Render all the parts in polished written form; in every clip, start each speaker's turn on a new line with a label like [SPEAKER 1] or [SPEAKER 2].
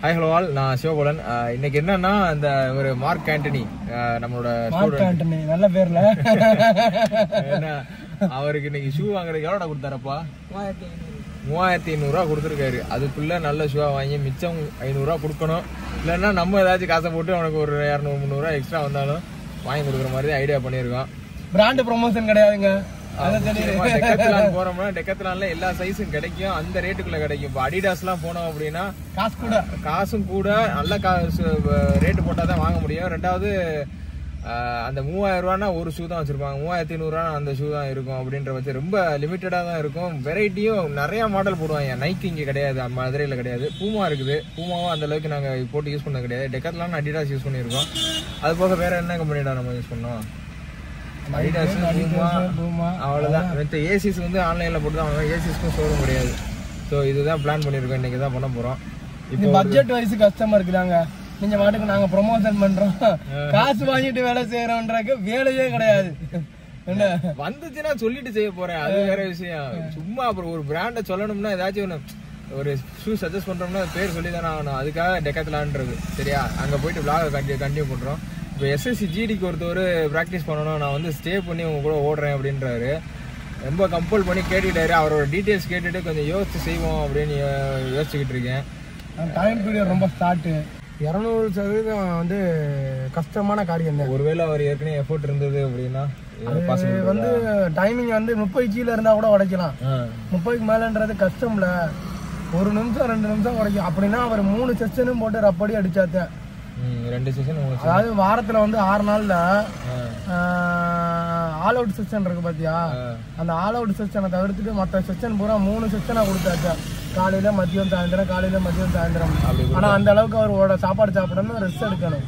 [SPEAKER 1] Hi hello all, நான் சிவபோலன். இன்னைக்கு என்னன்னா இந்த ஒரு மார்க் ஆண்டனி நம்மளோட
[SPEAKER 2] ஆண்டனி நல்ல பேர்ல
[SPEAKER 1] என்ன அவருக்கு இன்னைக்கு ஷூ வாங்குறதுக்கு எவ்வளோடா கொடுத்தாரப்பா? 3500 கொடுத்துருக்காரு. அதுக்குள்ள நல்ல ஷூவா வாங்கி மிச்சம் 500 கொடுக்கணும். இல்லைன்னா நம்ம ஏதாச்சும் காசை போட்டு அவனுக்கு ஒரு 200-300 எக்ஸ்ட்ரா வந்தாலும் வாங்கி கொடுக்குற மாதிரி ஐடியா பண்ணியிருக்கோம்.
[SPEAKER 2] பிராண்ட் ப்ரொமோஷன் கிடையாதுங்க.
[SPEAKER 1] டெக்கத்லான் போறோம்னா டெக்கத்லான்ல எல்லா சைஸும் கிடைக்கும், அந்த ரேட்டுக்குள்ள கிடைக்கும். இப்போ அடிடாஸ் எல்லாம் போனோம் அப்படின்னா காசும் கூட நல்ல ரேட்டு போட்டாதான் வாங்க முடியும். ரெண்டாவது அந்த 3000 ரூபானா ஒரு ஷூ தான் வச்சிருப்பாங்க, 3500 அந்த ஷூ தான் இருக்கும். அப்படின்ற பட்சம் ரொம்ப லிமிட்டடா தான் இருக்கும். வெரைட்டியும் நிறைய மாடல் போடுவாங்க. நைக்கி இங்க கிடையாது, மதுரையில கிடையாது. பூமா இருக்குது. பூமாவும் அந்த அளவுக்கு நாங்க போட்டு யூஸ் பண்ண கிடையாது. டெக்கத்லான் அடிடாஸ் யூஸ் பண்ணியிருக்கோம். அது போக வேற என்ன கம்பெனிடா நம்ம யூஸ் பண்ணோம்? அடிடாஸ், பூமா, அவ்வளவுதான். மற்ற ஏசிஸ் வந்து ஆன்லைன்ல போட்டு தான் வாங்குவோம். ஏசிஸ்க்கும் ஷோரூம் கிடையாது. ஸோ இதுதான் பிளான் பண்ணியிருக்கோம். இன்னைக்கு தான் பண்ண போறோம்.
[SPEAKER 2] இப்போ பட்ஜெட் வைஸ் கஸ்டமர் இருக்குதாங்க. நீங்க மாட்டுக்கு நாங்க ப்ரொமோஷன் பண்றோம், காசு வாங்கிட்டு வேலை செய்யறோம்ன்றக்கு வேலையே கிடையாது. என்ன
[SPEAKER 1] வந்துச்சுன்னா சொல்லிட்டு செய்ய போறேன், அது வேற விஷயம். சும்மா அப்புறம் ஒரு பிராண்ட சொல்லணும்னா ஏதாச்சும் ஒரு ஷூ சஜஸ்ட் பண்றோம்னா பேர் சொல்லி தானே ஆகணும். அதுக்காக டெக்கத்லான்றது சரியா. அங்க போயிட்டு விளாக கண்டினியூ பண்றோம். இப்போ எஸ்எஸ்சி ஜிடிக்கு ஒருத்தர் ப்ராக்டிஸ் பண்ணணும், நான் வந்து ஸ்டே பண்ணி உங்க கூட ஓடுறேன் அப்படின்றாரு. ரொம்ப கம்பல் பண்ணி கேட்டுக்கிட்டாரு. அவரோட டீட்டெயில்ஸ் கேட்டுட்டு கொஞ்சம் யோசிச்சு செய்வோம் அப்படின்னு யோசிச்சுக்கிட்டு இருக்கேன்.
[SPEAKER 2] டைம் பீரியட் ரொம்ப ஸ்டார்ட் 200% வந்து கஷ்டமான காரியம் தான்.
[SPEAKER 1] ஒருவேளை அவர் ஏற்கனவே எஃபோர்ட் இருந்தது அப்படின்னா
[SPEAKER 2] வந்து டைமிங் வந்து 30 கீழே இருந்தா கூட உடைக்கலாம். 30க்கு மேலன்றது கஷ்டம்ல. 1 நிமிஷம் 2 நிமிஷம் உடைக்கும். அப்படின்னா அவர் 3 செஷனும் போட்டு ரப்படி அடிச்சாத்தேன்.
[SPEAKER 1] 2 செஷன்.
[SPEAKER 2] அதாவது வாரத்துல வந்து 6 நாள்ல ஆல் அவுட் செஷன் இருக்கு பாத்தியா, அந்த ஆல் அவுட் செஷனை தவிர்த்துட்டு மற்ற செஷன் பூரா 3 செஷனா கொடுத்தாச்சா. காலையில மதியம் சாயந்தரம், காலையில மதியம் சாயந்தரம். ஆனா அந்த அளவுக்கு அவரோட சாப்பாடு சாப்பிடணும், ரெஸ்ட் எடுக்கணும்.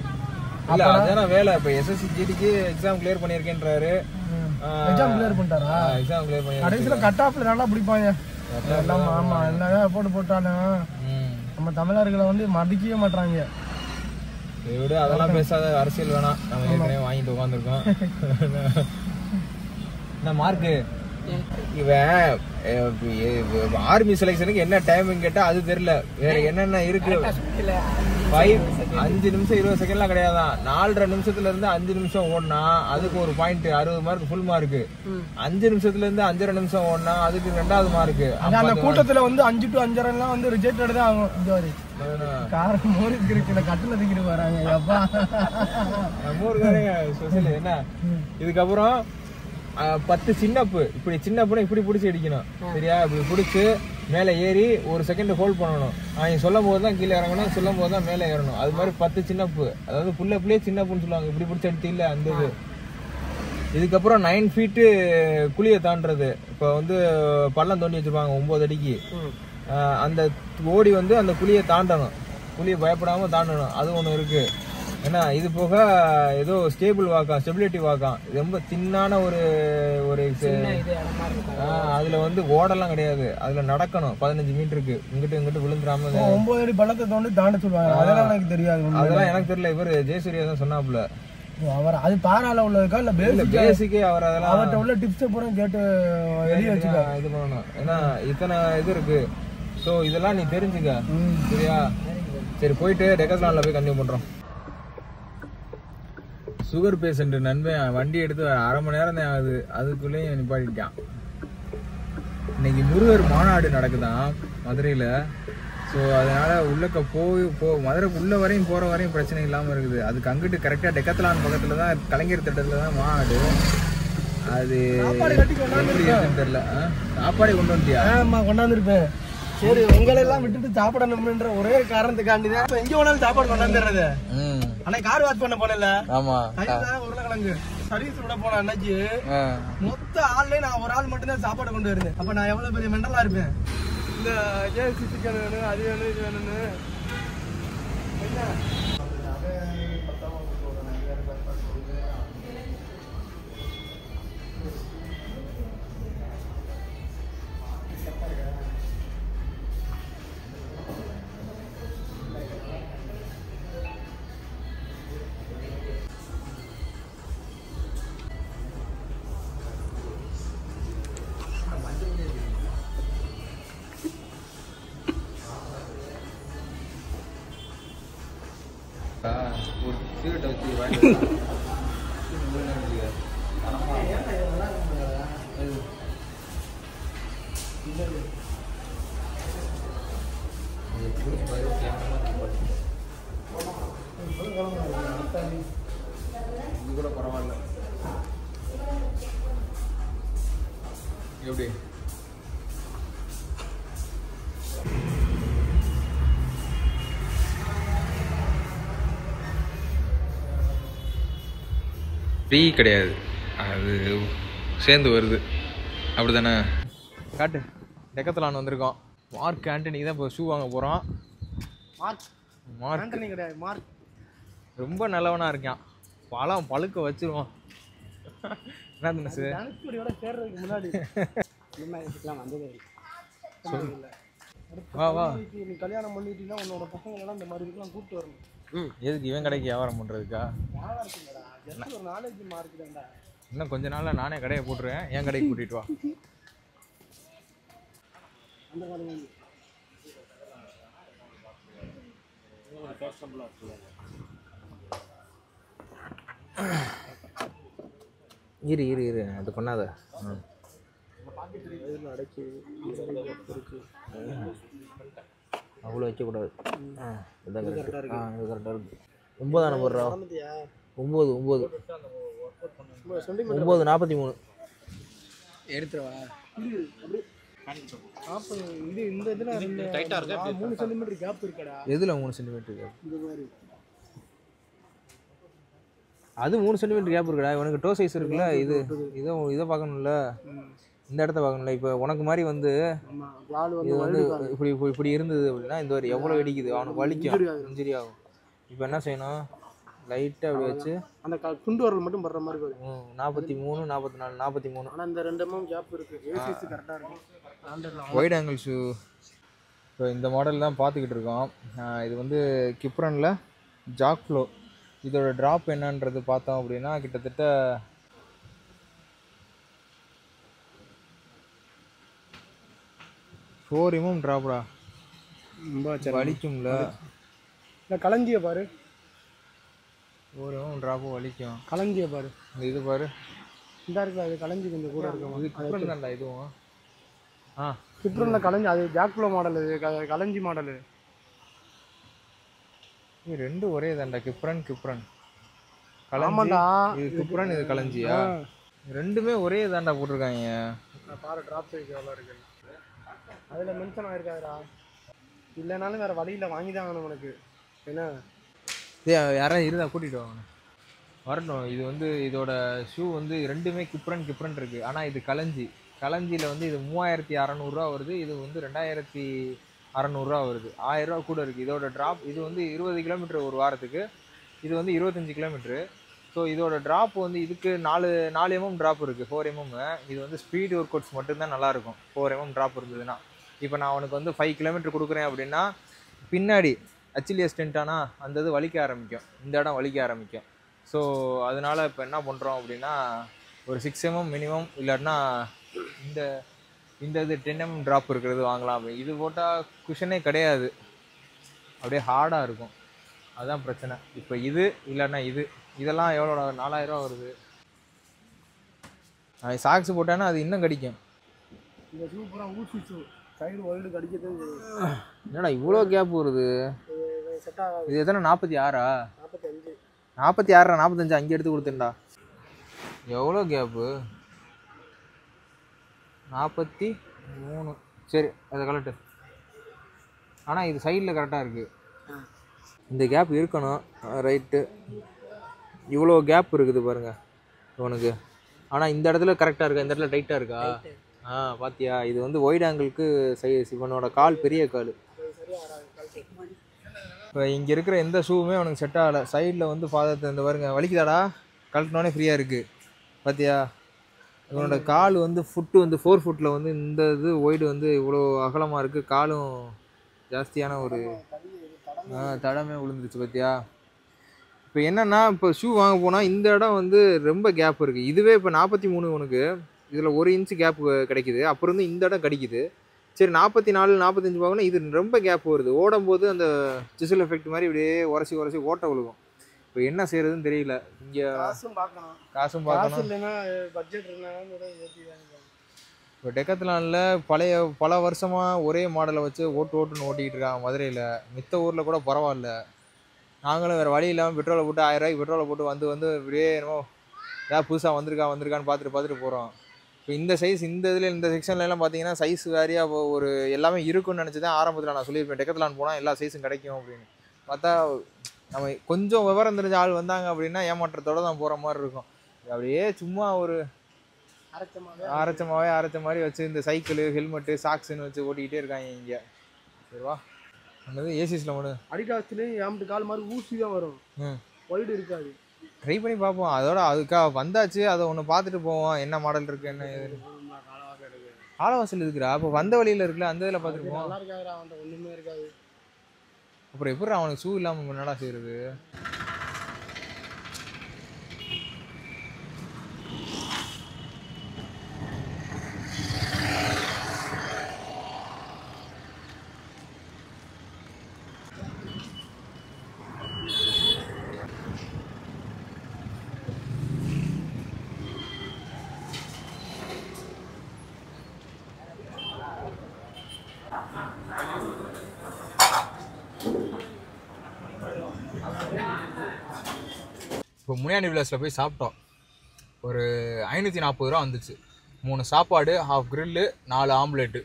[SPEAKER 1] வேலை இப்ப எஸ்எஸ்சி ஜிடிக்கு எக்ஸாம் கிளியர் பண்ணிருக்கேன்றாரு.
[SPEAKER 2] எக்ஸாம் கிளியர் பண்ணிட்டாரா?
[SPEAKER 1] எக்ஸாம் கிளியர் பண்ணி
[SPEAKER 2] கடைசியில கட் ஆஃப்ல நல்லா பிடிப்பாங்க. ஆமா, என்னதான் போட்டு போட்டாலும் நம்ம தமிழர்களை வந்து மதிக்கவே மாட்டாங்க.
[SPEAKER 1] விட அதெல்லாம் பேசாத, அரசியல் வேணாம். நம்ம ஏற்கனவே வாங்கிட்டு உட்காந்துருக்கோம். என்ன மார்க்கு இவன் ஆர்மி செலக்ஷனுக்கு என்ன டைமிங் கேட்டா அது தெரியல. வேற என்னென்ன இருக்கு? 5 நிமிஷம் 20 செகண்ட்லாம் கிடையாதான். 4.5 நிமிஷத்துல இருந்து 5 நிமிஷம் ஓடினா அதுக்கு ஒரு பாயிண்ட் 60 மார்க் ஃபுல் மார்க். 5 நிமிஷத்துல இருந்து 5.5 நிமிஷம் ஓடினா அதுக்கு 2வது மார்க். அந்த
[SPEAKER 2] கூட்டத்துல வந்து 5 to 5.5 வந்து ரிஜெக்டட் தான் ஆகும். காரணம் மோருக்கு இருக்கிற கட்டுல திக்கிட்டு வராங்க.
[SPEAKER 1] என்ன இதுக்கப்புறம் 10 சின்னப்பு. இப்படி சின்னப்புனா இப்படி பிடிச்சி அடிக்கணும் சரியா. இப்படி பிடிச்சி மேலே ஏறி 1 செகண்ட் ஹோல்ட் பண்ணணும். அவங்க சொல்லும் போது தான் கீழே இறங்கணும், சொல்லும் போது தான் மேலே ஏறணும். அது மாதிரி 10 சின்னப்பு. அதாவது புள்ளே சின்னப்புன்னு சொல்லுவாங்க. இப்படி பிடிச்சி அடித்து இல்லை அந்த இது. இதுக்கப்புறம் 9 ஃபீட்டு குழியை தாண்டது. இப்போ வந்து பள்ளம் தோண்டி வச்சிருப்பாங்க 9 அடிக்கு. அந்த ஓடி வந்து அந்த குழியை தாண்டணும். குழியை பயப்படாம தாண்டணும். அது ஒன்று இருக்கு. ஏன்னா இது போக ஏதோ ஸ்டேபிள் வாக்காம், ஸ்டெபிலிட்டி வாக்காம். ரொம்ப தின்னான ஒரு அதுல வந்து ஓடெல்லாம் கிடையாது. அதுல நடக்கணும் 15 மீட்டருக்கு. இங்கிட்டு விழுந்துடாம
[SPEAKER 2] 9 அடி பள்ளத்தை தோண்டி தாண்ட சொல்லுவாங்க. அதெல்லாம் எனக்கு தெரியாது.
[SPEAKER 1] அதெல்லாம் எனக்கு தெரியல. இவர் ஜெயசூரியா தான் சொன்னாப்புல.
[SPEAKER 2] அவர் அது பாராள உள்ளதுக்கா இல்ல
[SPEAKER 1] பேசிக்கே அவர் அதெல்லாம்
[SPEAKER 2] அவர்கிட்ட உள்ள டிப்ஸ் பூரா கேட்டு வெளியே வச்சுக்க
[SPEAKER 1] இது பண்ணணும். ஏன்னா இத்தனை இது இருக்கு. ஸோ இதெல்லாம் நீ தெரிஞ்சுக்க சரியா. சரி, போயிட்டு டெக்கத்லான்ல போய் கண்டினியூ பண்றோம். சுகர் பேஷண்ட் நண்பன் வண்டி எடுத்து 1/2 மணி நேரம் தான் ஆகுது. அதுக்குள்ளேயும் நிப்பாட்டிட்டான். இன்னைக்கு முருகர் மாநாடு நடக்குதான் மதுரையில. ஸோ அதனால உள்ளக்க மதுரைக்கு உள்ள வரையும் போற வரையும் பிரச்சனை இல்லாம இருக்குது. அதுக்கு அங்கிட்டு கரெக்டா டெக்கத்லான் பக்கத்துல தான் கலைஞர் திட்டத்துல தான் மாநாடு. அது தெரியல. சாப்பாடு கொண்டு வந்தியா?
[SPEAKER 2] கொண்டாந்துருப்பேன். சரி, உங்களை எல்லாம் விட்டுட்டு சாப்பிடணும்ன்ற ஒரே காரணத்துக்காண்டி தான் எங்க வேணாலும் சாப்பாடு கொண்டாந்துடுறது. ஆனா கார் வாஷ் பண்ண போனல, உருளைக்கிழங்கு சர்வீஸ் விட போன அன்னைக்கு மொத்த ஆள்லயே நான் ஒரு ஆள் மட்டும் தான் சாப்பாடு கொண்டு வருது. அப்ப நான் எவ்வளவு பெரிய மெண்டலா இருப்பேன். இந்த கேசி சிக்கன் வேணும், அது வேணும், இது வேணும்னு என்ன
[SPEAKER 1] ஒரு சீட்டை வச்சு வாங்கி இது கூட பரவாயில்ல. எப்படி ஃப்ரீ கிடையாது, அது சேர்ந்து வருது அப்படி தானே. காட்டு டெக்கத்லான் வந்திருக்கோம். மார்க் ஆண்டனிக்கு தான் இப்போ ஷூ வாங்க போகிறோம். மார்க் ஆண்டனி கிடையாது, மார்க் ரொம்ப நல்லவனாக இருக்கான். பழம் பழுக்க வச்சிருவோம். என்ன தினசு
[SPEAKER 2] முன்னாடி
[SPEAKER 1] வா வா,
[SPEAKER 2] நீ கல்யாணம் பண்ணிட்டீங்கன்னா உன்னோட பசங்களெல்லாம் இந்த மாதிரி இதுக்கெல்லாம் கூப்பிட்டு வரணும்.
[SPEAKER 1] எதுக்கு இவன் கடைக்கு வியாபாரம் பண்ணுறதுக்கா?
[SPEAKER 2] ஒரு நாலேஜ் மார்க் தான்டா.
[SPEAKER 1] இன்னும் கொஞ்ச நாளில் நானே கடையை போட்டுருவேன், என் கடைக்கு கூட்டிகிட்டு வா.
[SPEAKER 2] அந்த மாதிரி
[SPEAKER 1] இரு இரு இரு, அது பண்ணாத. அவ்வளோ வைக்கக்கூடாது. இதான் கரெக்டாக இருக்கு. இது கரெக்டாக இருக்குது. 9 நம்பர் 9 9 9 43
[SPEAKER 2] எடுத்துருவா. இது இந்த இதுல டைட்டா இருக்கு. 3 சென்டிமீட்டர் கேப் இருக்குடா.
[SPEAKER 1] எதுல 3 சென்டிமீட்டர் கேப்?
[SPEAKER 2] இது மாதிரி
[SPEAKER 1] அது 3 சென்டிமீட்டர் கேப் இருக்குடா. உனக்கு டோ சைஸ் இருக்குல்ல, இது இதை பார்க்கணும்ல, இந்த இடத்த பார்க்கணும்ல. இப்போ உனக்கு மாதிரி வந்து இது வந்து இப்படி இப்படி இருந்தது அப்படின்னா இந்த ஒரு எவ்வளோ வெடிக்குது, அவனுக்கு வலிக்கும், இன்ஜுரி ஆகும். இப்போ என்ன செய்யணும், லைட்டாக அப்படி வச்சு
[SPEAKER 2] அந்த துண்டு வரல் மட்டும் படுற மாதிரி வரும்.
[SPEAKER 1] 43 44 43.
[SPEAKER 2] ஆனால் இந்த 2 mm கேப் இருக்குது. ஏசிஎஸ் கரெக்டாக இருக்கும்.
[SPEAKER 1] ஒயிட் ஆங்கிள் ஷூ இப்போ இந்த மாடல் தான் பார்த்துக்கிட்டு இருக்கோம். இது வந்து கிப்ரனில் ஜாக் ஃப்ளோ. இதோட ட்ராப் என்னன்றது பார்த்தோம் அப்படின்னா கிட்டத்தட்ட 4 mm ட்ராப்டா. வலிக்கும்ல,
[SPEAKER 2] இல்லை களஞ்சிய பாரு.
[SPEAKER 1] 4 mm ட்ராப்பும் வலிக்கும்.
[SPEAKER 2] களஞ்சிய பாரு,
[SPEAKER 1] இந்த இது பாரு,
[SPEAKER 2] இந்த இருக்குது. அது களஞ்சி கொஞ்சம் கூட இருக்கும்.
[SPEAKER 1] இது கிப்ரன் தான்டா இதுவும்.
[SPEAKER 2] கிப்ரனில் களஞ்சி, அது ஜாக் ஃப்ளோ மாடல், இது களஞ்சி மாடலு.
[SPEAKER 1] இது ரெண்டும் ஒரே தான்டா, கிப்ரன்
[SPEAKER 2] ஆமாண்டா.
[SPEAKER 1] இது கிப்ரன், இது களஞ்சியா? ரெண்டுமே ஒரே தான்டா போட்டிருக்காங்க.
[SPEAKER 2] பாரு ட்ராப் சைஸ் எவ்வளோ இருக்கு. அதில் மென்ஷன் ஆகிருக்காதுடா. இல்லைனாலும் வேறு வழியில் வாங்கி தான் ஆகணும் உனக்கு. என்ன
[SPEAKER 1] யாராவது இருந்தா கூட்டிகிட்டு வாங்க, வரட்டும். இது வந்து இதோட ஷூ வந்து ரெண்டுமே கிப்ரன் இருக்குது. ஆனால் இது களஞ்சியில் வந்து இது 3600 வருது, இது வந்து 2600 வருது. 1000 ரூபா கூட இருக்குது. இதோட ட்ராப் இது வந்து 20 கிலோமீட்டர் ஒரு வாரத்துக்கு, இது வந்து 25 கிலோமீட்ரு. ஸோ இதோட ட்ராப் வந்து இதுக்கு 4 mm ட்ராப் இருக்குது, 4 mm. இது வந்து ஸ்பீட் ஒர்க் அவுட்ஸ் மட்டும்தான் நல்லாயிருக்கும் 4 mm ட்ராப் இருந்ததுன்னா. இப்போ நான் அவனுக்கு வந்து 5 கிலோமீட்டர் கொடுக்குறேன் அப்படின்னா பின்னாடி அச்சிலியஸ் டென்ட்டானா அந்த இது வலிக்க ஆரம்பிக்கும், இந்த இடம் வலிக்க ஆரம்பிக்கும். ஸோ அதனால் இப்போ என்ன பண்ணுறோம் அப்படின்னா ஒரு 6 mm மினிமம், இல்லாட்டினா இந்த இது 10 mm ட்ராப் இருக்கிறது வாங்கலாம். அப்படி இது போட்டால் குஷனே கிடையாது, அப்படியே ஹார்டாக இருக்கும். அதுதான் பிரச்சனை. இப்போ இது இல்லைன்னா இதெல்லாம் எவ்வளோ, 4000 ரூபா வருது. சாக்ஸ் போட்டானா அது இன்னும் கடிக்கும்.
[SPEAKER 2] இந்த ஷூ பூரா ஊசி ஷூ, சைடு ஒயிடு கடிக்கிறது.
[SPEAKER 1] என்னடா இவ்வளோ கேப் வருது?
[SPEAKER 2] செட் ஆகாது.
[SPEAKER 1] இது எத்தனை, 46?
[SPEAKER 2] 45.
[SPEAKER 1] 46 45 அங்கே எடுத்து கொடுத்தேன்டா. எவ்வளோ கேப்பு? 43. சரி அதை கலட்டு. ஆனால் இது சைடில் கரெக்டாக இருக்குது. இந்த கேப் இருக்கணும், ரைட்டு. இவ்வளோ கேப் இருக்குது பாருங்கள் உனக்கு. ஆனால் இந்த இடத்துல கரெக்டாக இருக்கா, இந்த இடத்துல டைட்டாக இருக்கா? பாத்தியா? இது வந்து ஒயிட் ஆங்கிளுக்கு சைஸ். இவனோட கால் பெரிய கால். இப்போ இங்கே இருக்கிற எந்த ஷூவுமே அவனுக்கு செட் ஆகலை. சைடில் வந்து பாதத்தை இந்த பாருங்க வலிக்குதாடா, கழட்டினோடனே ஃப்ரீயாக இருக்குது. பார்த்தியா? இவனோட கால் வந்து ஃபுட்டு வந்து 4 ஃபுட்டில் வந்து இந்த இது ஒயிடு வந்து இவ்வளோ அகலமாக இருக்குது. காலும் ஜாஸ்தியான ஒரு தடமே விழுந்துருச்சு. பார்த்தியா? இப்போ என்னென்னா, இப்போ ஷூ வாங்க போனால் இந்த இடம் வந்து ரொம்ப கேப் இருக்குது. இதுவே இப்போ 43 உனக்கு இதில் 1 இன்ச்சு கேப் கிடைக்குது. அப்புறம் வந்து இந்த இடம் கிடைக்குது. சரி 44 45 போகணும். இது ரொம்ப கேப் வருது. ஓடும்போது அந்த சிசில் எஃபெக்ட் மாதிரி இப்படியே உரசி ஓட்ட விழுகும். இப்போ என்ன செய்யறதுன்னு தெரியல. இங்கே காசும் பார்க்கணும்
[SPEAKER 2] இல்லைன்னா பட்ஜெட்
[SPEAKER 1] இப்போ டெக்கத்லானில் பல வருஷமாக ஒரே மாடலை வச்சு ஓட்டுன்னு ஓட்டிக்கிட்டு இருக்காங்க மதுரையில். மித்த ஊரில் கூட பரவாயில்ல. நாங்களும் வேறு வழி இல்லாமல் பெட்ரோலை போட்டு 1000 ரூபாய்க்கு பெட்ரோலை போட்டு வந்து இப்படியே என்னமோ ஏதாவது புதுசாக வந்திருக்கான்னு பார்த்துட்டு போகிறோம். இப்போ இந்த சைஸ் இந்த இதில் இந்த செக்ஷன்லாம் பார்த்தீங்கன்னா சைஸ் வேறையாக ஒரு எல்லாமே இருக்குன்னு நினச்சி தான் ஆரம்பத்தில் நான் சொல்லியிருப்பேன் டெக்கத்லான் போனால் எல்லா சைஸும் கிடைக்கும் அப்படின்னு. பார்த்தா நம்ம கொஞ்சம் விவரம் தெரிஞ்ச ஆள் வந்தாங்க அப்படின்னா ஏமாற்றத்தோடு தான் போகிற மாதிரி இருக்கும். அப்படியே சும்மா ஒரு அரைச்ச மாதிரி வச்சு இந்த சைக்கிள் ஹெல்மெட்டு சாக்ஸுன்னு வச்சு ஓட்டிக்கிட்டே இருக்காங்க இங்கே. சரிவா அந்த ஏசிஸில் ஒன்று
[SPEAKER 2] அடிடாஸ்லேயும் ஏம்பு கால் மாதிரி ஊசி தான் வரும், ஒயிட் இருக்காது.
[SPEAKER 1] ட்ரை பண்ணி பார்ப்போம். அதுக்காக வந்தாச்சு, அதை ஒன்று பார்த்துட்டு போவோம் என்ன மாடல் இருக்குது என்ன ஏது. காலவாசல் இருக்குடா. அப்போ வந்த வழியில் இருக்குல்ல அந்த இதில் பார்த்துட்டு போவோம்.
[SPEAKER 2] ஒன்றுமே இருக்காது.
[SPEAKER 1] அப்புறம் எப்படி அவனுக்கு ஷூ இல்லாமல் முன்னாடா செய்யுறது? இப்போ முனியாண்டி விலாஸில் போய் சாப்பிட்டோம். ஒரு 540 ரூபா வந்துச்சு. 3 சாப்பாடு, ஹாஃப் கிரில்லு, 4 ஆம்லேட்டு.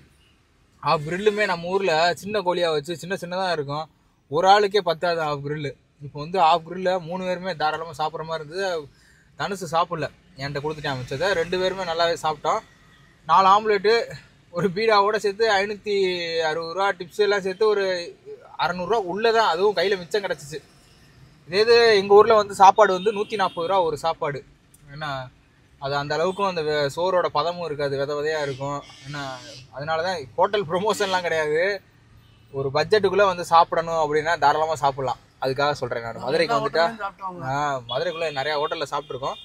[SPEAKER 1] ஹாஃப் கிரில்லுமே நம்ம ஊரில் சின்ன கோழியாக வச்சு சின்னதாக இருக்கும். ஒரு ஆளுக்கே பத்தாது ஹாஃப் கிரில்லு. இப்போ வந்து ஹாஃப் கிரில்ல 3 பேருமே தாராளமாக சாப்பிட்ற மாதிரி இருந்தது. தனுசு சாப்பிடல, என்கிட்ட கொடுத்துட்டேன் மிச்சதை. 2 பேருமே நல்லாவே சாப்பிட்டோம். 4 ஆம்லேட்டு ஒரு பீடாவோட சேர்த்து 560 ரூபா டிப்ஸ் எல்லாம் சேர்த்து ஒரு 600 ரூபா உள்ளே தான், அதுவும் கையில் மிச்சம் கிடச்சிச்சு. இதே எங்கள் ஊரில் வந்து சாப்பாடு வந்து 140 ரூபா ஒரு சாப்பாடு. ஏன்னா அது அந்த அளவுக்கும் அந்த சோறோட பதமும் இருக்காது, விதையாக இருக்கும். ஏன்னா அதனால தான் ஹோட்டல் ப்ரொமோஷன்லாம் கிடையாது. ஒரு பட்ஜெட்டுக்குள்ளே வந்து சாப்பிடணும் அப்படின்னா தாராளமாக சாப்பிட்லாம். அதுக்காக சொல்கிறேன். நான் மதுரைக்கு வந்துட்டா மதுரைக்குள்ளே நிறையா ஹோட்டலில் சாப்பிட்ருக்கோம்.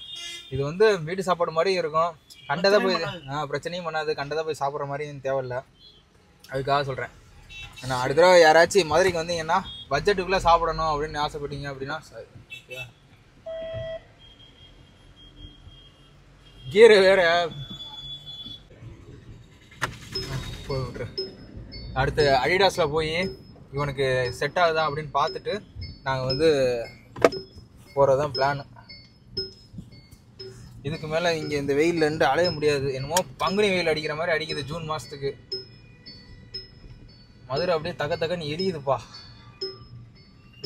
[SPEAKER 1] இது வந்து வீட்டு சாப்பாடு மாதிரியும் இருக்கும். கண்டதை போய் பிரச்சனையும் பண்ணாது, கண்டதை போய் சாப்பிட்ற மாதிரியும் தேவையில்லை. அதுக்காக சொல்கிறேன். ஏன்னா அடுத்த தடவை யாராச்சும் மதுரைக்கு வந்தீங்கன்னா பட்ஜெட்டுக்குள்ளே சாப்பிடணும் அப்படின்னு ஆசைப்பட்டீங்க அப்படின்னா கீரை வேற போய் விட்ரு. அடுத்து அடிடாஸில் போய் இவனுக்கு செட் ஆகுதா அப்படின்னு பார்த்துட்டு நாங்கள் வந்து போகிறதான் பிளான். இதுக்கு மேலே இங்கே இந்த வெயிலில் இருந்து அலைய முடியாது. என்னமோ பங்குனி வெயில் அடிக்கிற மாதிரி அடிக்குது ஜூன் மாதத்துக்கு. மதுரை அப்படியே தகன்னு எரியுதுப்பா.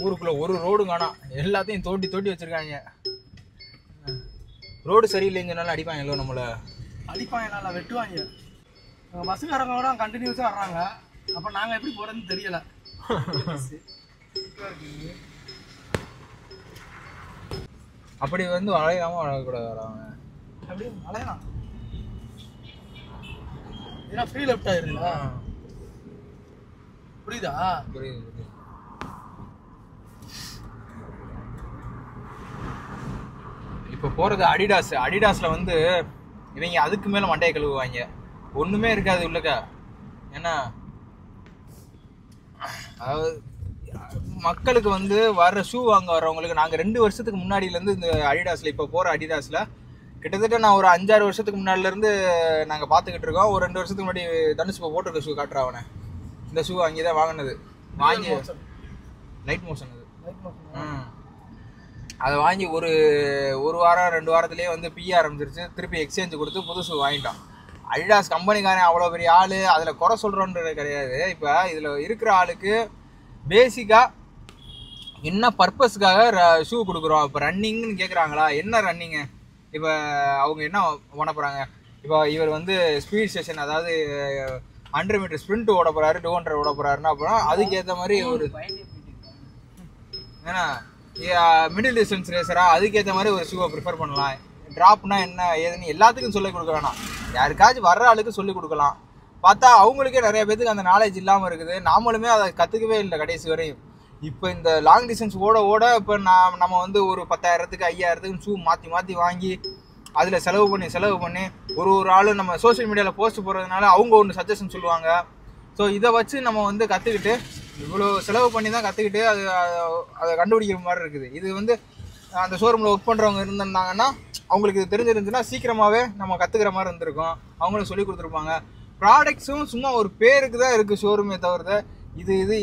[SPEAKER 1] ஊருக்குள்ளே ஒரு ரோடும் காணோம், எல்லாத்தையும் தோண்டி வச்சுருக்காங்க. ரோடு சரியில்லைங்கனால அடிப்பாங்க. எல்லாம் நம்மளை
[SPEAKER 2] அடிப்பாங்க, வெட்டுவாங்க. பஸ்ஸுக்காரங்களோட கண்டினியூஸாக வர்றாங்க. அப்போ நாங்கள் எப்படி போகிறதுன்னு தெரியலை.
[SPEAKER 1] அப்படி வந்து அலையாமல் அழகக்கூடாது. வராங்க
[SPEAKER 2] அப்படி அலையலாம். ஏன்னா ஃப்ரீ லெஃப்ட் ஆயிருங்களா? புரியுதா?
[SPEAKER 1] புரியுது. இப்போ போகிறது அடிடாஸில் வந்து இவங்க அதுக்கு மேலே மண்டையை கழுவுவாங்க. ஒன்றுமே இருக்காது உள்ளக்க. ஏன்னா அதாவது மக்களுக்கு வந்து வர்ற ஷூ வாங்க வர்றவங்களுக்கு நாங்கள் 2 வருஷத்துக்கு முன்னாடியிலேருந்து இந்த அடிடாஸில் இப்போ போகிற அடிடாஸில் கிட்டத்தட்ட நான் ஒரு 5-6 வருஷத்துக்கு முன்னாடிலேருந்து நாங்கள் பார்த்துக்கிட்டு இருக்கோம். ஒரு 2 வருஷத்துக்கு முன்னாடி தனுஷ் இப்போ போட்டிருக்க ஷூ காட்டுறேன் அவனை. இந்த ஷூ அங்கே தான் வாங்கினது. வாங்கி லைட் மோஷன் அது. அதை வாங்கி ஒரு வாரம் 2 வாரத்துலேயே வந்து பிய ஆரம்பிச்சிருச்சு. திருப்பி எக்ஸ்சேஞ்சு கொடுத்து புது ஷூ வாங்கிட்டோம். அடிடாஸ் கம்பெனிக்காரன் அவ்வளோ பெரிய ஆள், அதில் குறை சொல்கிறோன்றது கிடையாது. இப்போ இதில் இருக்கிற ஆளுக்கு பேசிக்காக என்ன பர்பஸ்க்காக ஷூ கொடுக்குறோம். இப்போ ரன்னிங்னு கேட்குறாங்களா? என்ன ரன்னிங்கு? இப்போ அவங்க என்ன பண்ண போகிறாங்க? இப்போ இவர் வந்து ஸ்பீட் ஸ்டேஷன், அதாவது 100 மீட்டர் ஸ்ப்ரிண்ட் ஓட போகிறாரு, 200 ஓட போகிறாருன்னா அப்புறம் அதுக்கேற்ற மாதிரி ஒரு ஏன்னா மிடில் டிஸ்டன்ஸ் ரேசரா அதுக்கேற்ற மாதிரி ஒரு ஷூவை ப்ரிஃபர் பண்ணலாம். ட்ராப்னா என்ன ஏதுன்னு எல்லாத்துக்கும் சொல்லிக் கொடுக்க வேணாம், யாருக்காச்சும் வர்ற ஆளுக்கு சொல்லிக் கொடுக்கலாம். பார்த்தா அவங்களுக்கே நிறைய பேருக்கு அந்த நாலேஜ் இல்லாமல் இருக்குது. நாமளுமே அதை கற்றுக்கவே இல்லை கடைசி வரையும். இப்போ இந்த லாங் டிஸ்டன்ஸ் ஓட இப்போ நம்ம வந்து ஒரு 10,000க்கு 5,000க்கு ஷூ மாற்றி வாங்கி அதில் செலவு பண்ணி ஒரு ஆள் நம்ம சோஷியல் மீடியாவில் போஸ்ட் போடுறதுனால அவங்க ஒன்று சஜஷன் சொல்லுவாங்க.
[SPEAKER 3] ஸோ இதை வச்சு நம்ம வந்து கற்றுக்கிட்டு இவ்வளோ செலவு பண்ணி தான் கற்றுக்கிட்டு அதை கண்டுபிடிக்கிற மாதிரி இருக்குது. இது வந்து அந்த ஷோரூமில் ஒர்க் பண்ணுறவங்க இருந்திருந்தாங்கன்னா அவங்களுக்கு இது தெரிஞ்சிருந்துச்சுன்னா சீக்கிரமாகவே நம்ம கற்றுக்கிற மாதிரி இருந்திருக்கும். அவங்களும் சொல்லி கொடுத்துருப்பாங்க. ப்ராடக்ட்ஸும் சும்மா ஒரு பேருக்கு தான் இருக்குது ஷோரூமே தவிர்த்து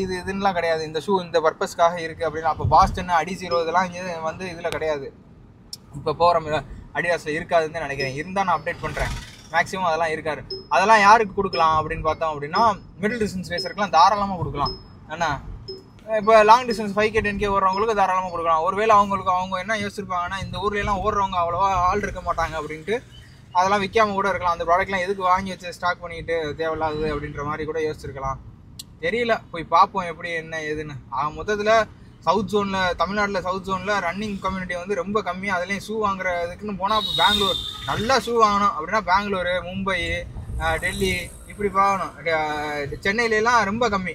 [SPEAKER 3] இதுன்னெலாம் கிடையாது. இந்த ஷூ இந்த பர்பஸ்க்காக இருக்குது அப்படின்னா அப்போ பாஸ்டன் அடிசீரோ இதெல்லாம் இங்கே வந்து இதில் கிடையாது. இப்போ போகிற அடிடாஸில் இருக்காதுன்னு நினைக்கிறேன். இருந்தால் நான் அப்டேட் பண்ணுறேன். மேக்ஸிமம் அதெல்லாம் இருக்காரு. அதெல்லாம் யாருக்கு கொடுக்கலாம் அப்படின்னு பார்த்தோம் அப்படின்னா மிடில் டிஸ்டன்ஸ் ரேசருக்குலாம் தாராளமாக கொடுக்கலாம். ஏன்னா இப்போ லாங் டிஸ்டன்ஸ் 5K 10K ஓடுறவங்களுக்கு தாராளமாக கொடுக்கலாம். ஒருவேளை அவங்க என்ன யோசிச்சிருப்பாங்கன்னா இந்த ஊர்லலாம் ஓடுறவங்க அவ்வளோவா ஆள் இருக்க மாட்டாங்க அப்படின்ட்டு அதெல்லாம் விற்காம கூட இருக்கலாம். அந்த ப்ராடக்ட்லாம் எதுக்கு வாங்கி வச்சு ஸ்டாக் பண்ணிட்டு தேவையில்லாது அப்படின்ற மாதிரி கூட யோசிச்சிருக்கலாம். தெரியல, போய் பார்ப்போம் எப்படி என்ன ஏதுன்னு. மொத்தத்தில் சவுத் ஜோனில் தமிழ்நாட்டில் சவுத் ஜோனில் ரன்னிங் கம்யூனிட்டி வந்து ரொம்ப கம்மி. அதுலேயும் ஷூ வாங்குறதுக்குன்னு போனால் இப்போ பெங்களூர் நல்லா ஷூ வாங்கணும் அப்படின்னா பெங்களூரு, மும்பை, டெல்லி இப்படி பார்க்கணும். சென்னையிலலாம் ரொம்ப கம்மி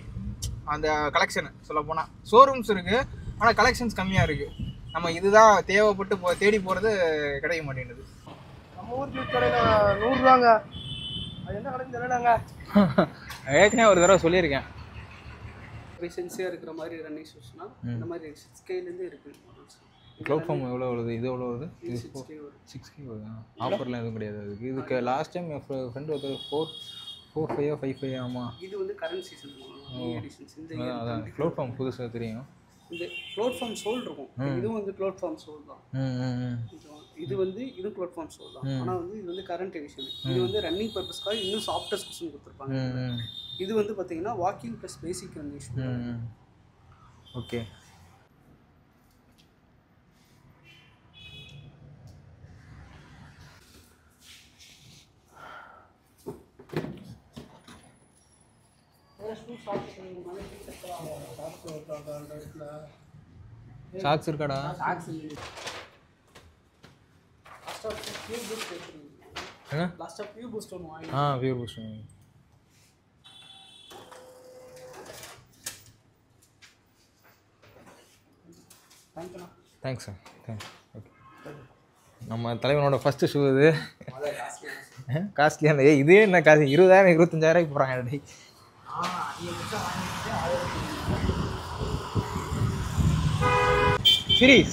[SPEAKER 3] அந்த கலெக்ஷனு. சொல்ல போனால் ஷோரூம்ஸ் இருக்குது, ஆனால் கலெக்ஷன்ஸ் கம்மியாக இருக்குது. நம்ம இதுதான் தேவைப்பட்டு தேடி போகிறது கிடைக்க மாட்டேங்குது.
[SPEAKER 2] நம்ம ஊர் ஜூஸ் கடையில் 100 ரூபாங்க. அது என்ன கடைன்னு தெரியலங்க.
[SPEAKER 3] ஏற்கனவே ஒரு தடவை சொல்லியிருக்கேன்.
[SPEAKER 4] எஃபிஷியன்சியாக இருக்கிற மாதிரி ரன்னிங் ஷூஸ்னா இந்த மாதிரி 6Kலேருந்து இருக்குது.
[SPEAKER 3] க்ளவுட் ஃபார்ம் எவ்வளோ வருது? இது எவ்வளோ வருது? 6K வருது. ஆஃபர்லாம் எதுவும் கிடையாது அதுக்கு. இதுக்கு லாஸ்ட் டைம் என் ஃப்ரெண்டு ஒருத்தர் 4.5 5.5 ஆமாம்.
[SPEAKER 4] இது வந்து கரண்ட் சீசன் எடிஷன்ஸ். இந்த
[SPEAKER 3] அதான் க்ளவுட் ஃபார்ம் புதுசாக தெரியும்.
[SPEAKER 4] இந்த க்ளவுட் ஃபார்ம் சோல் இருக்கும். இதுவும் வந்து க்ளவுட் ஃபார்ம் சோல் தான். இது வந்து இது க்ளவுட் ஃபார்ம் சோல் தான். ஆனால் வந்து இது வந்து கரண்ட் எடிஷன். இது வந்து ரன்னிங் பர்பஸ்க்காக இன்னும் சாஃப்டர் குஷன் கொடுத்துருப்பாங்க. இது வந்து பார்த்தீங்கன்னா walking plus basic running shoe.
[SPEAKER 3] Okay. Socks இருக்காடா?
[SPEAKER 4] Socks last of view boost ஒன்று வாங்கி.
[SPEAKER 3] View boost. Thanks sir. Thanks. Okay. நம்ம தலைவனோட ஃபஸ்ட்டு ஷூ இது. காஸ்ட்லியான இதே என்ன காசு? 20,000 25,000 போகிறாங்க. டே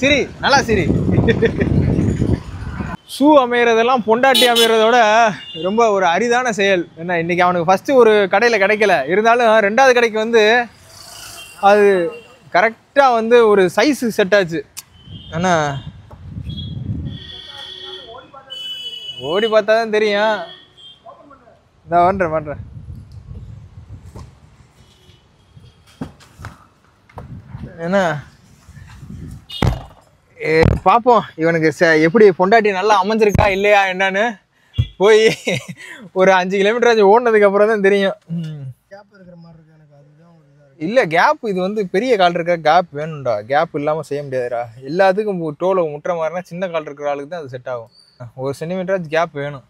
[SPEAKER 3] சிரி நல்லா சிரி. ஷூ அமைகிறதெல்லாம் பொண்டாட்டி அமைகிறதோட ரொம்ப ஒரு அரிதான செயல். என்ன இன்றைக்கி அவனுக்கு ஃபஸ்ட்டு ஒரு கடையில் கிடைக்கல, இருந்தாலும் 2வது கடைக்கு வந்து அது கரெக்டாக வந்து ஒரு சைஸு செட் ஆச்சு. ஏன்னா ஓடி பார்த்தா தான் தெரியும். நான் பண்ணுறேன். என்ன பார்ப்போம் இவனுக்கு எப்படி பொண்டாட்டி நல்லா அமைஞ்சிருக்கா இல்லையா என்னன்னு போய் ஒரு 5 கிலோமீட்டர் ஓடினதுக்கு அப்புறம் தான் தெரியும். இல்லை கேப் இது வந்து பெரிய கால் இருக்க கேப் வேணும்டா. கேப் இல்லாமல் செய்ய முடியாதுடா. எல்லாத்துக்கும் டோலை முட்டுற மாதிரினா சின்ன கால் இருக்கிற ஆளுக்கு தான் அது செட் ஆகும். 1 சென்டிமீட்டராச்சும் கேப் வேணும்.